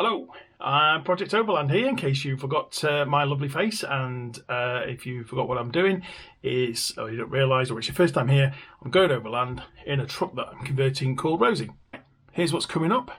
Hello, Project Overland here, in case you forgot my lovely face, and if you forgot what I'm doing, or you don't realise, or it's your first time here, I'm going overland in a truck that I'm converting called Rosie. Here's what's coming up.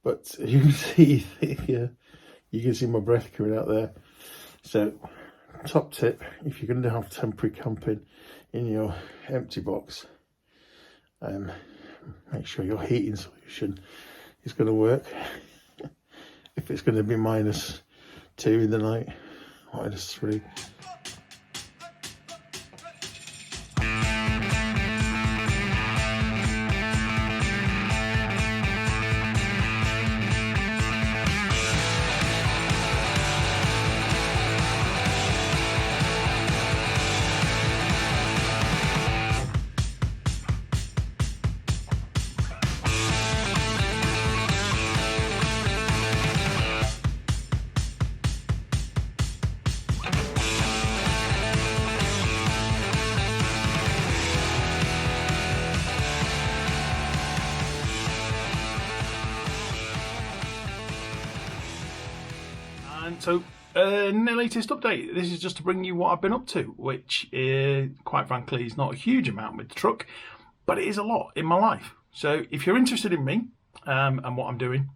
But you can see you can see my breath coming out there. So, top tip: if you're going to have temporary camping in your empty box, make sure your heating solution is going to work. If it's going to be -2 in the night, -3. So, in the latest update, this is just to bring you what I've been up to, which, quite frankly, is not a huge amount with the truck, but it is a lot in my life. So, if you're interested in me and what I'm doing,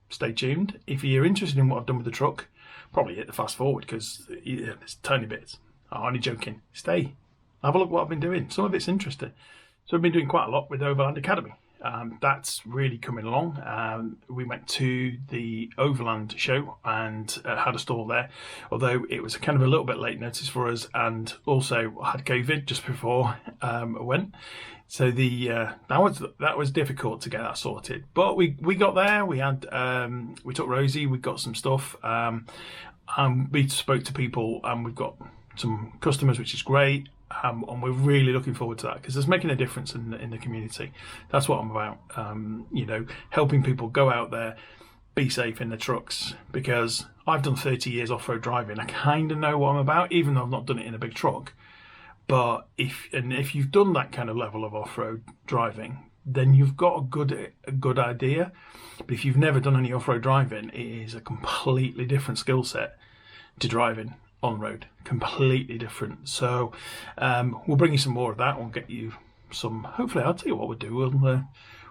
stay tuned. If you're interested in what I've done with the truck, probably hit the fast forward because there's tiny bits. I'm only joking. Stay. Have a look at what I've been doing. Some of it's interesting. So, I've been doing quite a lot with Overland Academy. That's really coming along. We went to the Overland show and had a stall there, although it was kind of a little bit late notice for us, and also I had COVID just before I went, so that was difficult to get that sorted. But we got there. We had we took Rosie. We got some stuff. And we spoke to people, and we've got some customers, which is great. And we're really looking forward to that because it's making a difference in the community. That's what I'm about. Helping people go out there, be safe in the trucks, because I've done 30 years off-road driving. I kind of know what I'm about, even though I've not done it in a big truck. But if you've done that kind of level of off-road driving, then you've got a good idea. But if you've never done any off-road driving, it is a completely different skill set to driving on road, completely different. So we'll bring you some more of that. We'll get you some, hopefully. I'll tell you what we'll do. We'll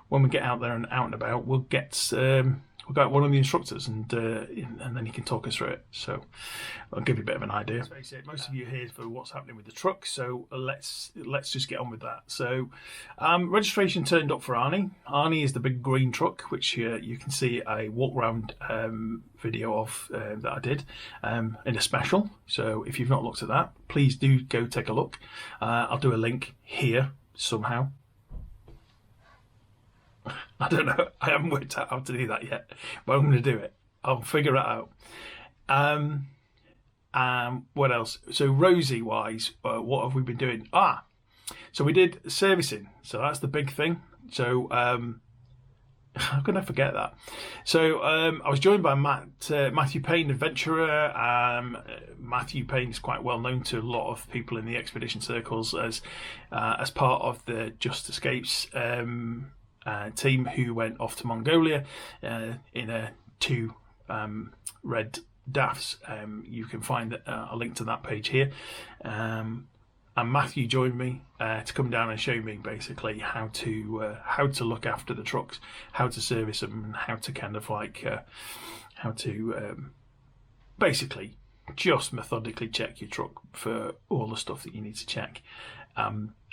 when we get out there and out and about, we'll get one of the instructors, and then he can talk us through it. So I'll give you a bit of an idea. Let's face it, most of you are here for what's happening with the truck, so let's just get on with that. So registration turned up for Arnie. Arnie is the big green truck, which you can see a walk around video of that I did in a special. So if you've not looked at that, please do go take a look. I'll do a link here somehow. I don't know. I haven't worked out how to do that yet, but I'm going to do it. I'll figure it out. What else? So Rosie-wise, what have we been doing? So we did servicing. So that's the big thing. So how can I forget that? So I was joined by Matthew Payne, adventurer. Matthew Payne is quite well known to a lot of people in the expedition circles as part of the Just Escapes team who went off to Mongolia in 2 red DAFs. You can find a link to that page here. And Matthew joined me to come down and show me basically how to look after the trucks, how to service them, and how to kind of like basically just methodically check your truck for all the stuff that you need to check.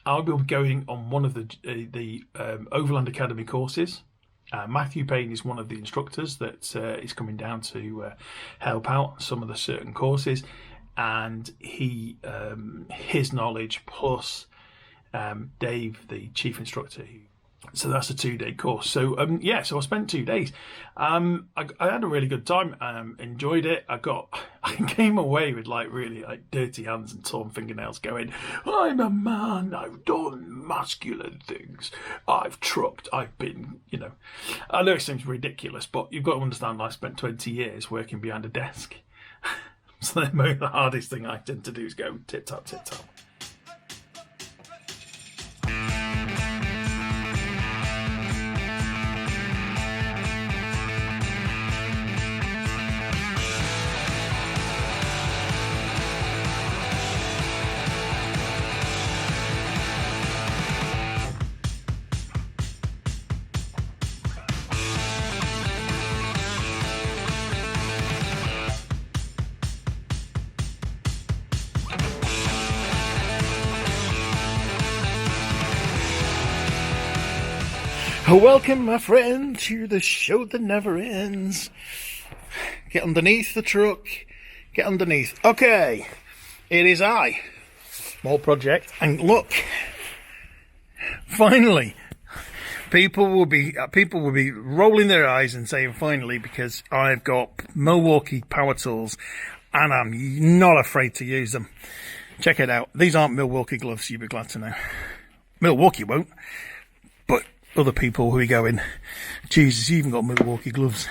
I'll be going on one of the Overland Academy courses. Matthew Payne is one of the instructors that is coming down to help out some of the certain courses, and his knowledge plus Dave, the chief instructor. So that's a 2-day course. So so I spent 2 days. I had a really good time. Enjoyed it. I came away with really dirty hands and torn fingernails, going, "I'm a man. I've done masculine things. I've trucked. I've been, I know it seems ridiculous, but you've got to understand. I spent 20 years working behind a desk. So the hardest thing I tend to do is go tip tap, tip tap." Welcome, my friend, to the show that never ends. Get underneath the truck. Get underneath. Okay, it is I. Small project. And look, finally, people will be rolling their eyes and saying finally, because I've got Milwaukee power tools and I'm not afraid to use them. Check it out. These aren't Milwaukee gloves, you'll be glad to know. Milwaukee won't, but other people who are going, Jesus, you even got Milwaukee gloves.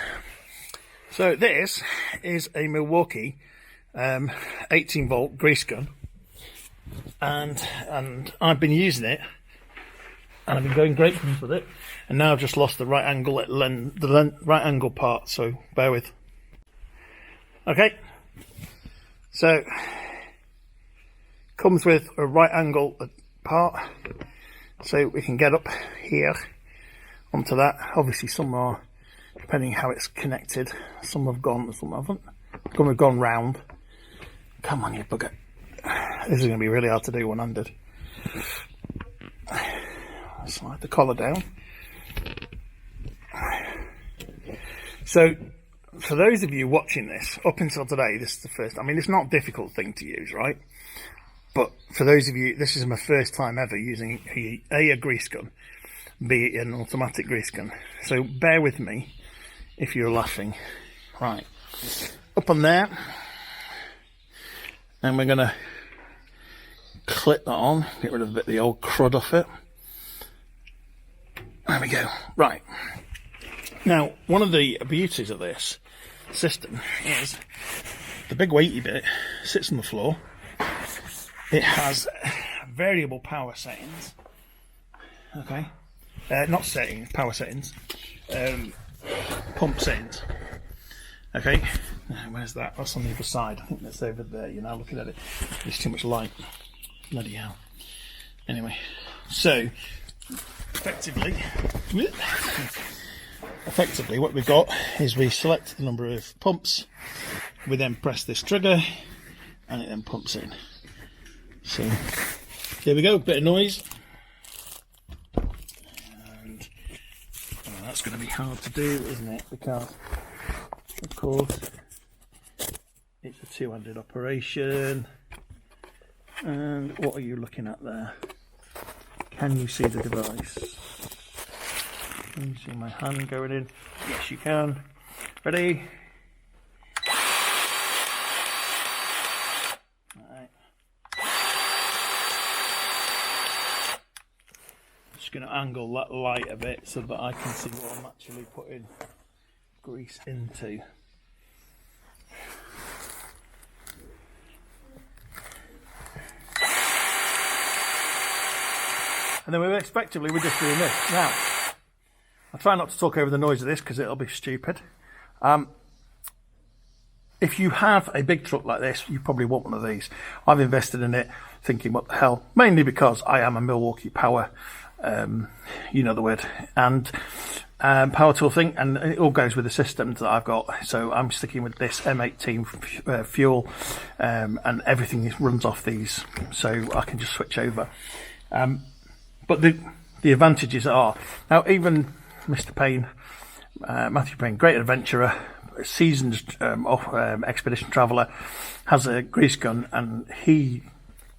So this is a Milwaukee 18 volt grease gun, and I've been using it, and I've been going great guns with it, and now I've just lost the right angle right angle part, so bear with. Okay, so comes with a right angle part, so we can get up here onto that. Obviously some are, depending how it's connected, some have gone, some haven't. Some have gone round. Come on, you bugger. This is going to be really hard to do one-handed. Slide the collar down. So, for those of you watching this, up until today, this is the first, it's not a difficult thing to use, right? But for those of you, this is my first time ever using a grease gun, be it an automatic grease gun. So bear with me if you're laughing. Right, up on there, and we're going to clip that on, get rid of a bit of the old crud off it. There we go. Right, now one of the beauties of this system is the big weighty bit sits on the floor. It has variable power settings. Okay, not settings, power settings. Pump settings. Okay, where's that? That's on the other side. I think that's over there. You're now looking at it. There's too much light. Bloody hell. Anyway, so effectively what we've got is we select the number of pumps. We then press this trigger, and it then pumps in. So here we go, bit of noise, and that's going to be hard to do, isn't it? Because of course it's a two-handed operation. And what are you looking at there? Can you see the device? Can you see my hand going in? Yes, you can. Ready? Going to angle that light a bit so that I can see what I'm actually putting grease into. And then we're just doing this. Now, I try not to talk over the noise of this because it'll be stupid. If you have a big truck like this, you probably want one of these. I've invested in it thinking, what the hell? Mainly because I am a Milwaukee Power, you know the word, and power tool thing, and it all goes with the systems that I've got. So I'm sticking with this M18 fuel, and everything runs off these, so I can just switch over. But the advantages are, now even Mr. Payne, Matthew Payne, great adventurer, seasoned expedition traveller, has a grease gun, and he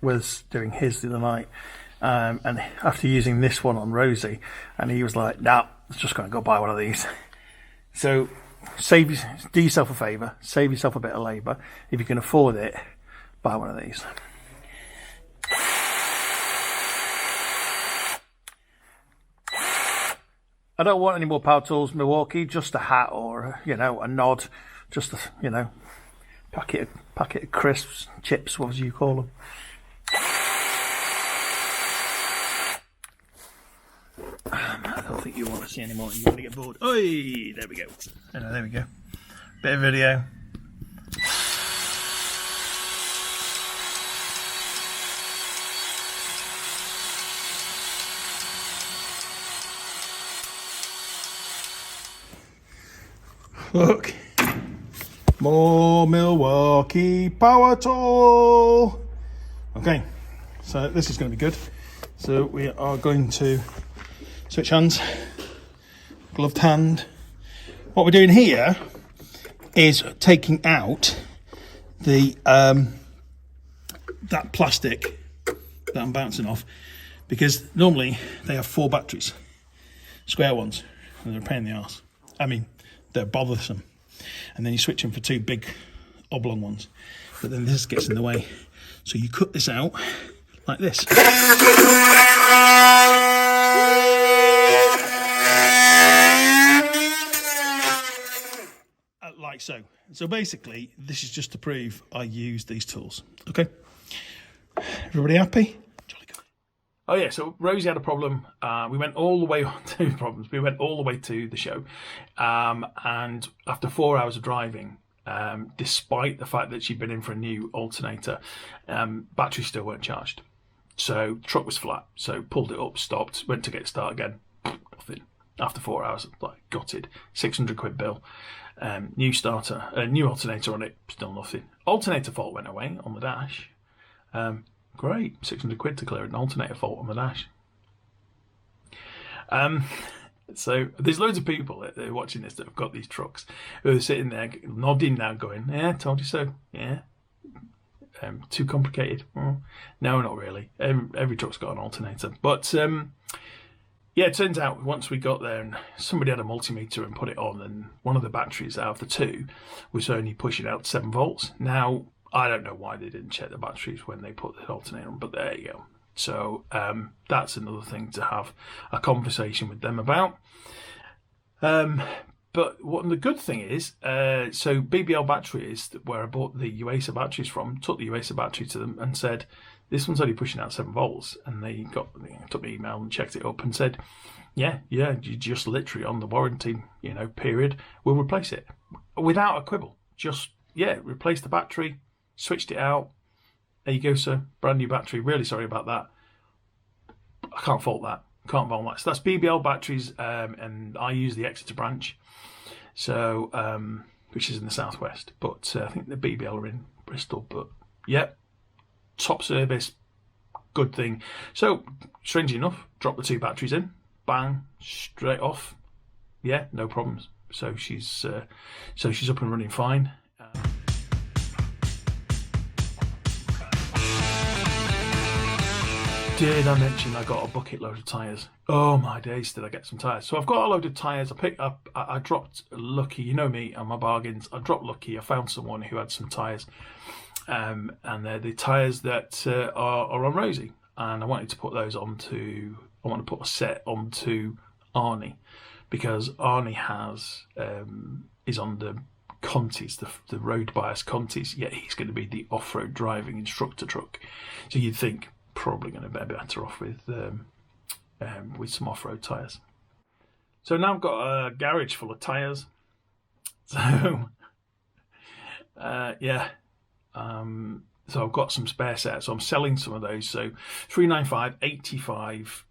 was doing his the other night, and after using this one on Rosie, and he was like, "Nah, I'm just going to go buy one of these." So do yourself a favour, save yourself a bit of labour. If you can afford it, buy one of these. I don't want any more power tools, Milwaukee. Just a hat or a nod, just a packet of crisps, chips, what do you call them? I don't think you want to see any more. You're going to get bored. Oi, there we go. There we go. Bit of video. Look, more Milwaukee power tool. Okay, so this is going to be good. So we are going to switch hands, gloved hand. What we're doing here is taking out the that plastic that I'm bouncing off, because normally they have 4 batteries, square ones, and they're a pain in the arse. I mean, they're bothersome. And then you switch them for 2 big oblong ones, but then this gets in the way. So you cut this out like this. Like so. So basically, this is just to prove I use these tools. Okay. Everybody happy? Jolly good. Oh yeah, so Rosie had a problem. We went all the way to problems. We went all the way to the show, and after 4 hours of driving, despite the fact that she'd been in for a new alternator, batteries still weren't charged. So the truck was flat. So pulled it up, stopped, went to get start again. Nothing. After 4 hours, like gutted. 600 quid bill. New starter, new alternator on it, still nothing. Alternator fault went away on the dash. Great, 600 quid to clear an alternator fault on the dash. So there's loads of people that are watching this that have got these trucks who are sitting there nodding now, going, "Yeah, told you so." Yeah, too complicated. No, not really. Every truck's got an alternator, but yeah, it turns out once we got there and somebody had a multimeter and put it on, and one of the batteries out of the 2 was only pushing out 7 volts. Now, I don't know why they didn't check the batteries when they put the alternator on, but there you go. So that's another thing to have a conversation with them about. But what the good thing is, so BBL Batteries, where I bought the UASA batteries from, took the UASA battery to them and said, "This one's only pushing out 7 volts." And they took the email and checked it up and said, yeah, you just literally on the warranty, period, we'll replace it without a quibble. Just, replace the battery, switched it out. There you go, sir. Brand new battery. Really sorry about that. I can't fault that. So that's BBL Batteries, and I use the Exeter branch, so which is in the southwest. But I think the BBL are in Bristol. But top service, good thing. So strangely enough, drop the 2 batteries in, bang, straight off. Yeah, no problems. So she's up and running fine. Did I mention I got a bucket load of tyres? Oh my days, did I get some tyres. So I've got a load of tyres. I dropped lucky, you know me and my bargains. I dropped lucky. I found someone who had some tyres. And they're the tyres that are on Rosie. And I wanted to put those onto, I want to put a set onto Arnie. Because Arnie is on the Contis, the road bias Contis, yet he's going to be the off-road driving instructor truck. So you'd think, probably going to be better off with some off-road tyres. So now I've got a garage full of tyres. So so I've got some spare sets. So I'm selling some of those. So 395, 85.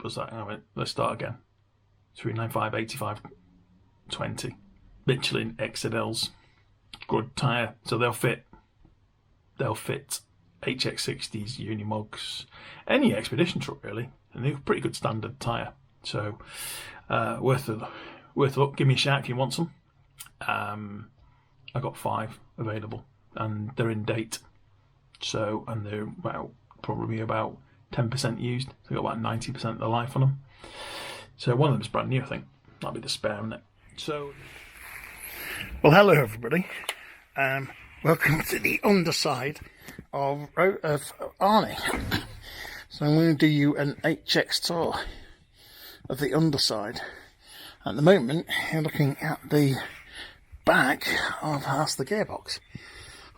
What's that? Let's start again. 395, 85, 20. Michelin XLs. Good tyre. So they'll fit HX60s, Unimogs, any Expedition truck really, and they're a pretty good standard tyre. So worth a look. Give me a shout if you want some. I got 5 available, and they're in date. So, and they're probably about 10% used. So got about 90% of the life on them. So one of them's brand new, I think. That'll be the spare, isn't it? So, well, hello everybody. Welcome to the underside of Arnie. So I'm going to do you an HX tour of the underside. At the moment, you're looking at the back of that's the gearbox.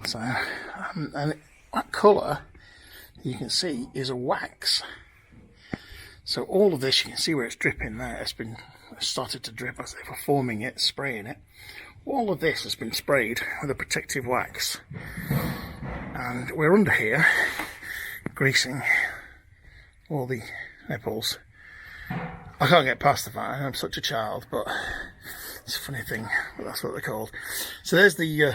So, and that colour you can see is a wax. So all of this, you can see where it's dripping there. It's started to drip as if we're forming it, spraying it. All of this has been sprayed with a protective wax, and we're under here greasing all the nipples. I can't get past the fact I'm such a child, but it's a funny thing, but that's what they're called. So there's the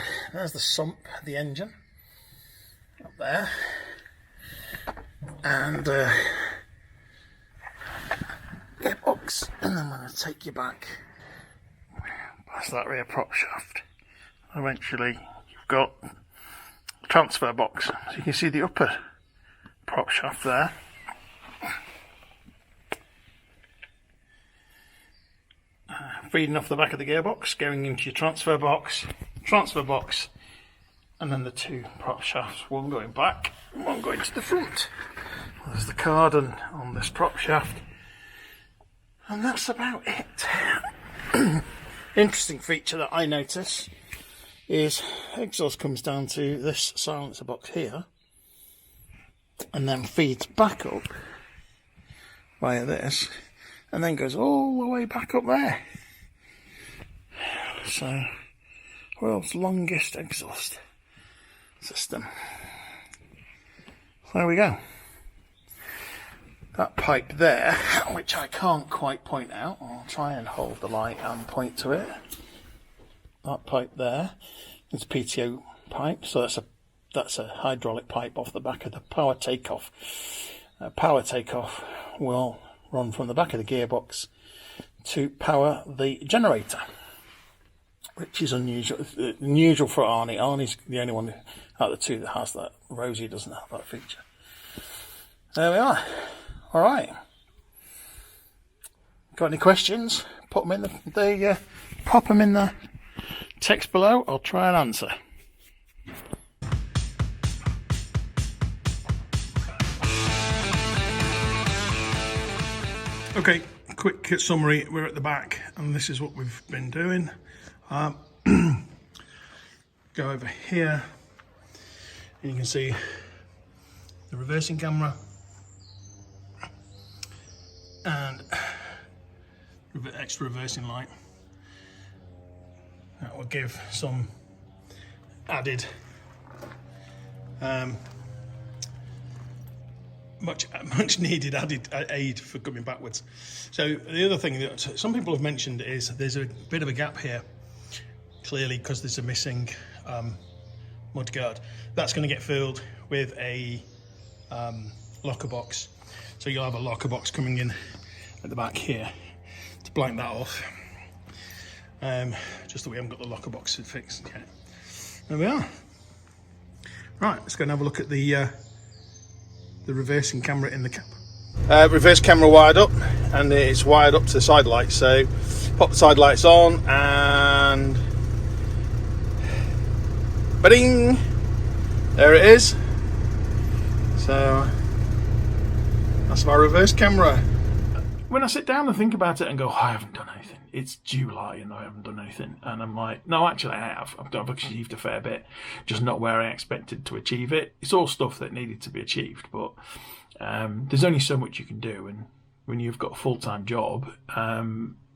sump, the engine up there, and gearbox, and then I'm going to take you back past that rear prop shaft. Eventually you've got the transfer box, so you can see the upper prop shaft there. Feeding off the back of the gearbox, going into your transfer box, and then the two prop shafts, one going back and one going to the front. There's the cardan on this prop shaft, and that's about it. Interesting feature that I notice is exhaust comes down to this silencer box here and then feeds back up via this and then goes all the way back up there. So, world's longest exhaust system. There we go. That pipe there, which I can't quite point out, I'll try and hold the light and point to it. That pipe there is a PTO pipe, so that's a hydraulic pipe off the back of the power takeoff. Power takeoff will run from the back of the gearbox to power the generator, which is unusual for Arnie. Arnie's the only one out of the two that has that. Rosie doesn't have that feature. There we are. All right. Got any questions? Put them in pop them in the text below. I'll try and answer. Okay, quick summary. We're at the back, and this is what we've been doing. Go over here, and you can see the reversing camera and extra reversing light. That will give some added much needed added aid for coming backwards. So the other thing that some people have mentioned is there's a bit of a gap here, clearly because there's a missing mudguard. That's going to get filled with a locker box. So you'll have a locker box coming in at the back here to blank that off. Just that we haven't got the locker box fixed yet. There we are. Right, let's go and have a look at the reversing camera in the cab. Reverse camera wired up, and it's wired up to the side lights. So pop the side lights on and ba-ding! There it is. So that's my reverse camera. When I sit down and think about it and go, oh, I haven't done anything. It's July and I haven't done anything. And I'm like, no, actually I have. I've achieved a fair bit, just not where I expected to achieve it. It's all stuff that needed to be achieved, but there's only so much you can do. And when you've got a full-time job,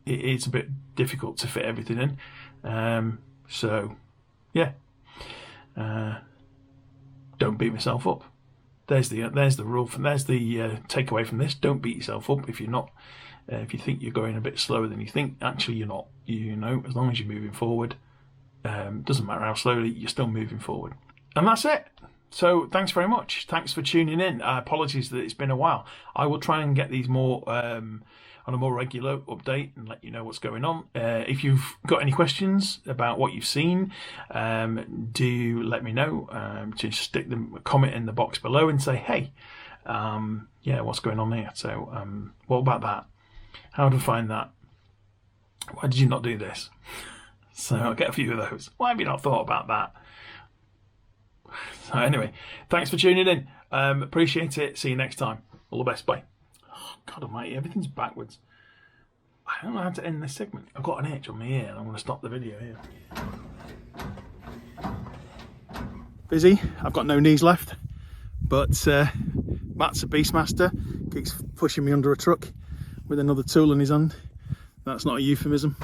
it's a bit difficult to fit everything in. So, yeah. Don't beat myself up. There's the rule. There's the takeaway from this. Don't beat yourself up if you're not. If you think you're going a bit slower than you think, actually you're not. You know, as long as you're moving forward, doesn't matter how slowly, you're still moving forward. And that's it. So thanks very much. Thanks for tuning in. Apologies that it's been a while. I will try and get these more on a more regular update and let you know what's going on. If you've got any questions about what you've seen, do let me know. Just stick them a comment in the box below and say, hey, yeah, what's going on here? So what about that? How to find that? Why did you not do this? So I'll get a few of those. Why have you not thought about that? So anyway, thanks for tuning in. Appreciate it. See you next time. All the best. Bye. Oh, God almighty, everything's backwards. I don't know how to end this segment. I've got an itch on my ear and I'm going to stop the video here. Busy. I've got no knees left. But Matt's a beastmaster. Keeps pushing me under a truck with another tool in his hand. That's not a euphemism.